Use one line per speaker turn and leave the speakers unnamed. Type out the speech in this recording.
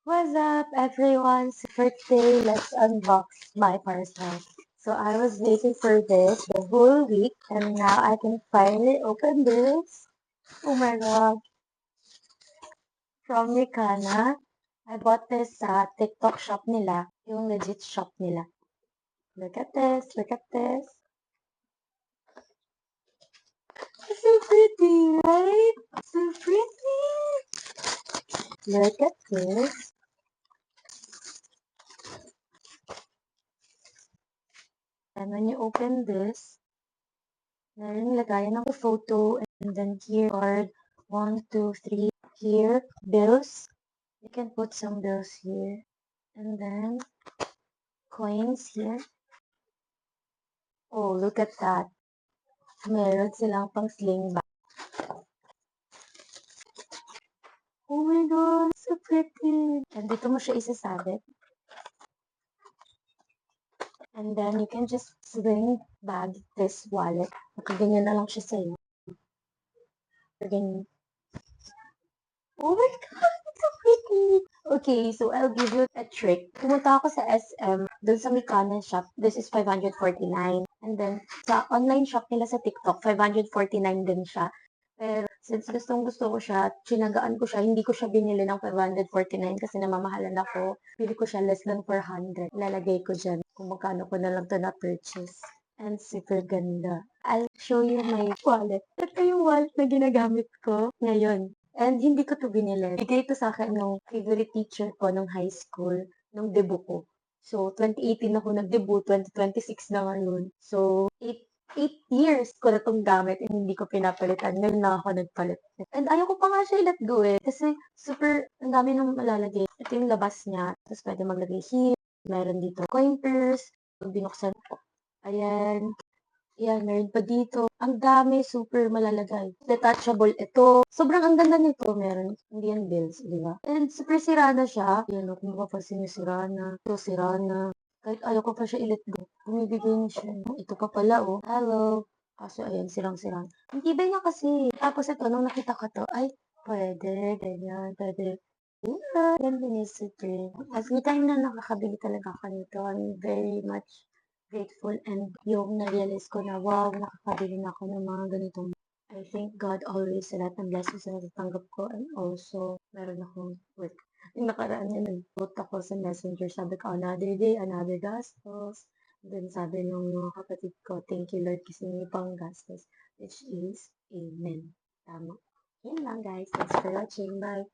What's up, everyone? It's birthday. Let's unbox my parcel. So I was waiting for this the whole week, and now I can finally open this. Oh my god! From Ricana. I bought this sa TikTok shop nila, yung legit shop nila. Look at this. Look at this. It's so pretty, right? So pretty. Look at this. And when you open this, meron lagayan ng photo, and then here card, 1, 2, 3. Here, bills. You can put some bills here. And then, coins here. Oh, look at that. Meron silang pang sling bag. Oh my god, so pretty. And dito mo siya isasabit. And then, you can just sling bag this wallet. Nakaganyan na lang siya sa'yo. Ganyan. Oh my god, it's so pretty. Okay, so I'll give you a trick. Pumunta ako sa SM, dun sa Mikana shop. This is 549. And then, sa online shop nila sa TikTok, 549 din siya. Pero, since gustong-gusto ko siya, tsinagaan ko siya, hindi ko siya binili ng 549 kasi namamahalan ako. Bili ko siya less than 400. Lalagay ko dyan kung magkano ko na lang to na-purchase. And super ganda. I'll show you my wallet. Ito yung wallet na ginagamit ko ngayon. And hindi ko to binili. Bigay ito sa akin ng favorite teacher ko nung high school, nung debut ko. So, 2018 ako nag-debut, 2026 na ngayon. So, 8 years ko na itong gamit and hindi ko pinapalitan. Ngayon na ako nagpalit. And ayaw ko pa nga siya i-let go eh. Kasi super, ang dami nang malalagay. Ito yung labas niya. Tapos pwede maglagay here. Meron dito coin purse. Pag binuksan ko. Ayan. Yan, meron pa dito. Ang dami, super malalagay. Detachable ito. Sobrang ang ganda nito. Meron, hindi yan bills, di ba? And super sira na siya. Yan, kung mapapansin niyo, sira na. Ito, sira na. Kahit ayaw ko pa siya i-let go. Bumibigay niya siya. Ito pa pala, oh. Hello. Kaso, ayan, sirang-sira. Ang tibay niya kasi. Tapos ito, nung nakita ko to, ay, pwede, ganyan, pwede. Yeah, ganda niya, super. Every time na nakakabili talaga ako nito, I'm very much grateful and yung na-realize ko na wow, nakakabili na ako ng mga ganitong I thank God always sa lahat ng blessings na natatanggap ko and also meron akong work. Yung nakaraan niya, nag-vote ako sa messenger, sabi ko, another day, another gastos. Then sabi ng mga kapatid ko, thank you Lord kasi may pang gastos, which is, Amen. Tama. Yun lang guys. Thanks for watching. Bye.